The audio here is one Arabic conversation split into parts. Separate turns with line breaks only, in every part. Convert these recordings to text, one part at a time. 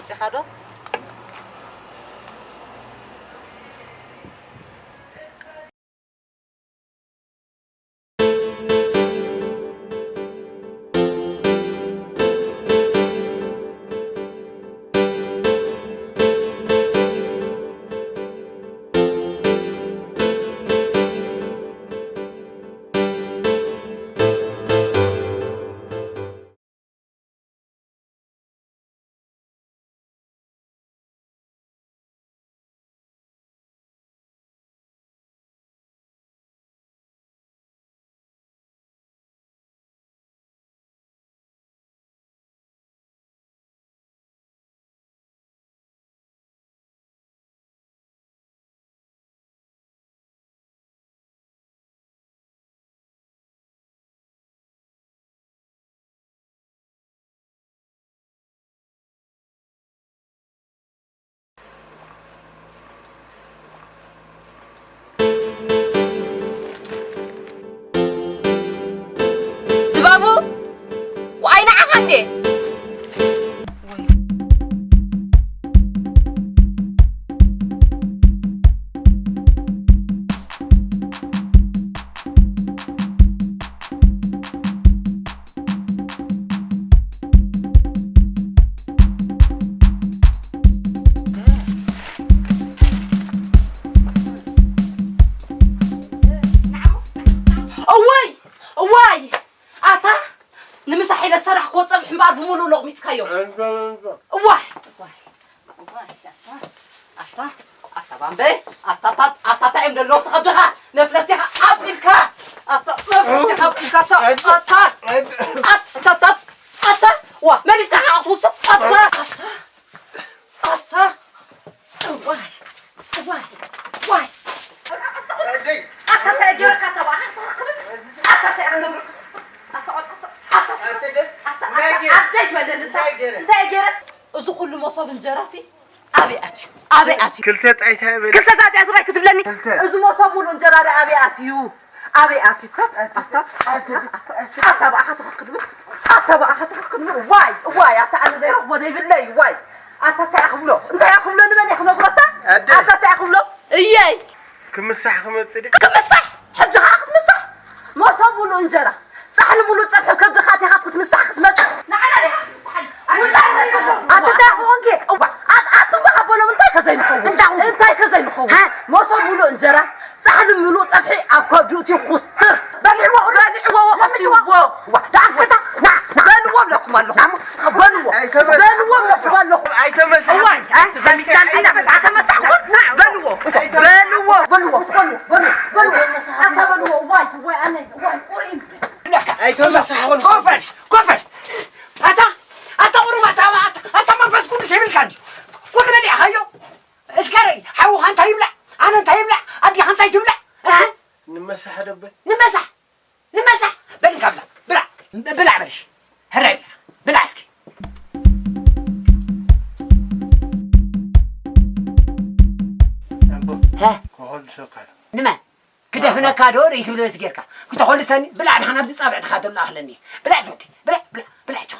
نصيحة دبابو وأين عندي واي أتا نمسح إلى سرح قوة محمد بمولو لغميت كيو واي أتا بامبي أتا تعمل اللوفت خبرها نفلسيها أبلكا أتا نفلسيها أبلكا أتا وا ما نسكها أخوصت أتا واي أتا تأجيرك أتا عديت بدل انت اجرا ازو كل مصاب انجراسي ابياتي
كلتت عيتها بلا
كلتت عيتها راك تبلني ازو مصاب مول انجرا ابياتي تك بقى هتخدم واي انا زي رغبه دي بالله واي تاخذ انت ياخذ له من ياخذ فرطه تاخذ له ايي
كمسح خمصدي
كمسح حج اخذ مسح مصاب مول انجرا صحن مولو تصبح كبد خاتي خاصك تمسح تمد نعنا لي خاصك صحن أنت بقى بقولهم أنت كزين خو ما صار مولو إنجرا صحن مولو تصبحي أكو بيوتي خستر بني خستي دعس كده بنوا لكم الله بنوا لكم الله
أي تمسح
زي كانتينا بس أتمسح بنوا واي أنا واي
أي تمسح
كفر أتا قرب أتا منفس كل شيء بالكنج كل ملي هايو اسكري حو أنت يبلع أنا أنت يبلع أدي أنت يبلع
نمسح دبه
نمسح بلي قبله بلع بلش هرب بلع اسكي ها
كهول شقر
نما كده هنا كادور يتبل بس غيرك كنت اقول لساني بلع انا بدي صابع خاطر الله اخلني بلع جودي بلع جو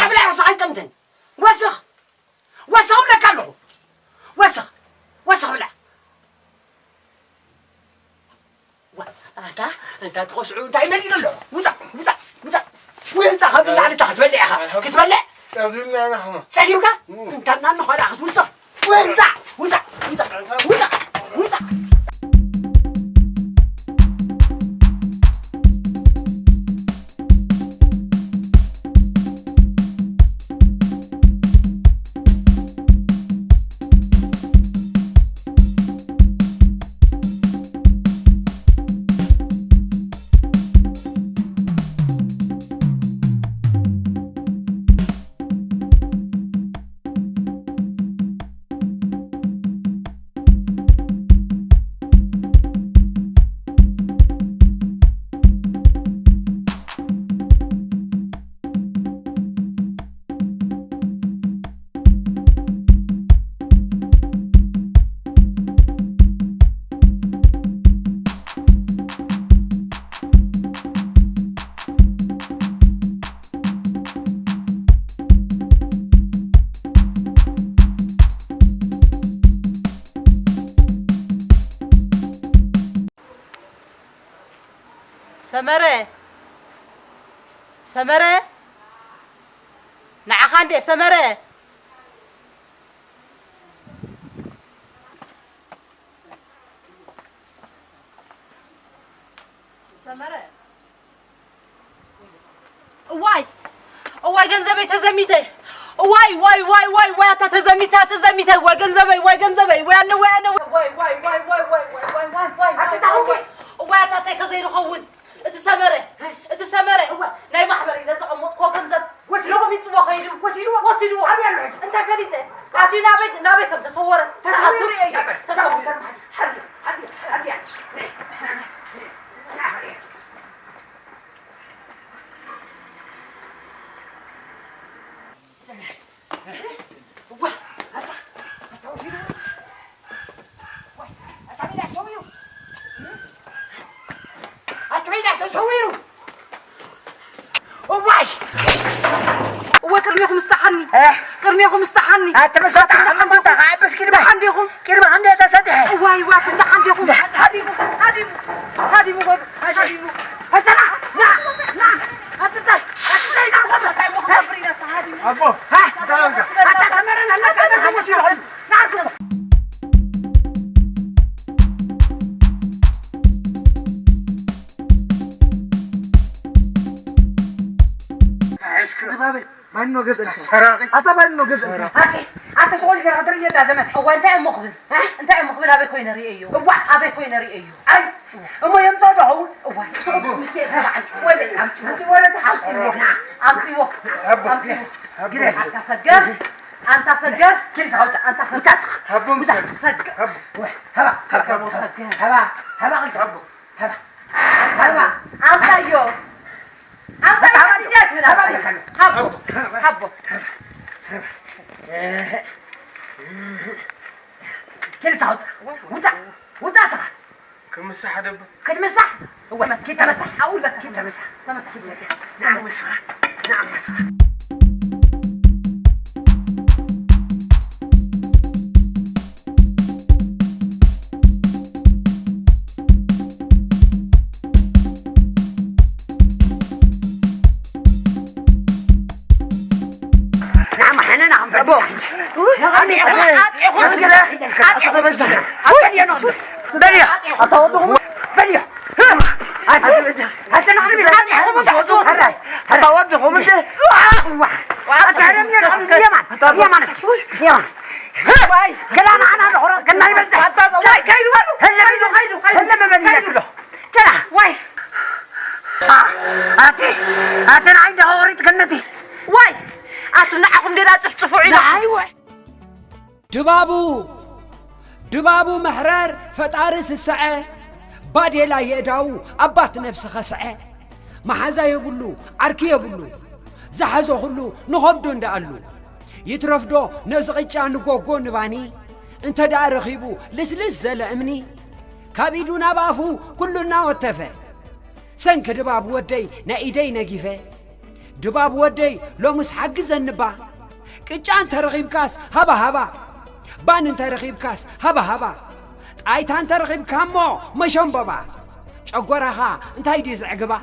بلع صحي كمتن وسخ لك له وسخ بلع انت تخش عود دائما له وين صاحب اللي على تحت بلعها كتبلع
أبينا نحن
سأليوك انت نحن خلاص وسخ وزع
سمرة سمرة نعم عندي سمرة سمرة واي جنزبي تزميته واي تزميته وجنزبي وانا واي تاتي كزين خون انت سمره ناي محبر اذا زعمت كو جنزب وسلو ميتوا خيدو وسلو انت فريته قاتي نابي كم تصور تصوري اي تصور حزي كرميكم استحني
تمسك عندك عبس كده
عندكم
كده عندي تسدح
واي واتم عندكم هادي
أبو ها
حتى سمرنا لك أنا مسيح نعرف
بابي ما إنه جزء سراقي أتا ما إنه جزء
هاتي سؤال كده خطر يدا زمان
هو أنت مخبر أنت مخبر أبي كوين ريئيو أبي كوين ريئيو
أي أما يوم صادحوا
بسم الله وين أمتي ولا تحمتي أمتي أنت فجر كيف هذا أنت فجر
هبو مسك
فجر
هبا
أنت يو أنت يا من هبو
كيف هذا ودا صح
كم مسح دب
كتمسح هو كتمسح أقول لك كتمسح نعم مسح أنا عندي هوريت جنتي
واي أتنعكم ديرا تصفوا عنا
دبابو محرر فتارس الساعة بادي لا يداو أبات نفسه ساعة ما حزا يقولوا عركي يقولوا زحزو خلو نخبدون دقالو يترفدو نزغيجان نقوقو نباني انت دا رخيبو لسلس زلأمني كابيدونا بافو كلنا واتفا سنك دباب ودي نايدي نقيفة دباب ودي لو مسحق زنبا كجان ترغيب كاس هبا بان انت رغيب كاس هبا ايتان ترغيب كامو مشون بابا شقورها انت هيدي زعقبا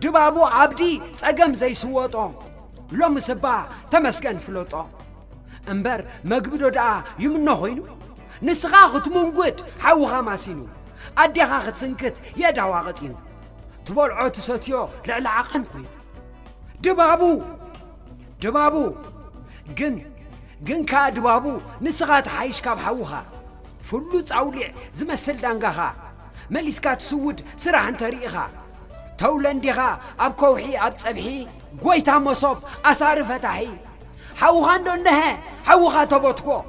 دبابو عبدي صقم زي سوطو لو مسبا تمسكن فلوطو امبر مقبدو دا يمنو خوينو نسخا خت منقود حوها ماسينو اديها خت سنكت يداوا غطينو تبولعو تسوتيو لعلا عقن كوين دبابو جن كادبابو نسخات حيش كاب حوها فلوت عولع زمسل دانغاها مليسكات سود سرح انتريخا تولنديها اب كوحي اب صبحي قويتا مصوب اثار فتحي حوها ندونها حوها تبوتكو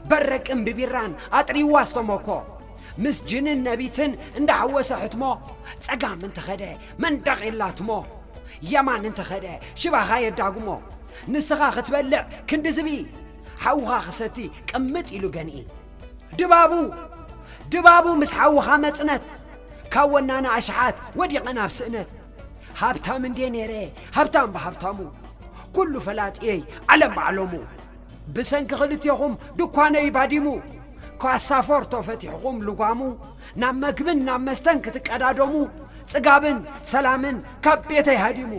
برك ام ببيران اطري واستموكو مسجن النبيتن اند حوس حتمو صقام انت خده من دقيلاتمو يمان انت خده شبا يداغمو نسخا ختبلع كند زبي حوها خستي قمت إلو جنئي دبابو مس حوها مصنت كونانا أشعات ودي قنا بسنت هابتا من دينيري هابتام بهابتامو كل فلات إيه علم معلومو بسنك غلط يهم دكوانا يباديمو كاسافورتو فتحهم لقامو ናብ መግብን ናብ መስተን ክትቀዳደሙ ጽጋብን ሰላምን ካብ ቤተይ ሃዲሙ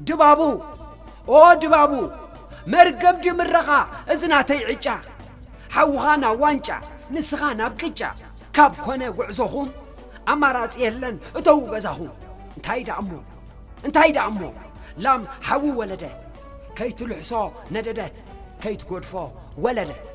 ድባቡ ኦ ድባቡ መርገብ ድምረኻ እዝናተይ ዕጫ ሓውኻ ናብ ዋንጫ ንስኻ ናብ ቅጫ ካብ ኮነ ጉዕዞኹም ኣማራጺ የለን እተው ገዛኹም እንታይ ደኣሞ ላም ሓዊ ወለደት ከይትልሕሶ ነደደት ከይትጐድፎ ወለደት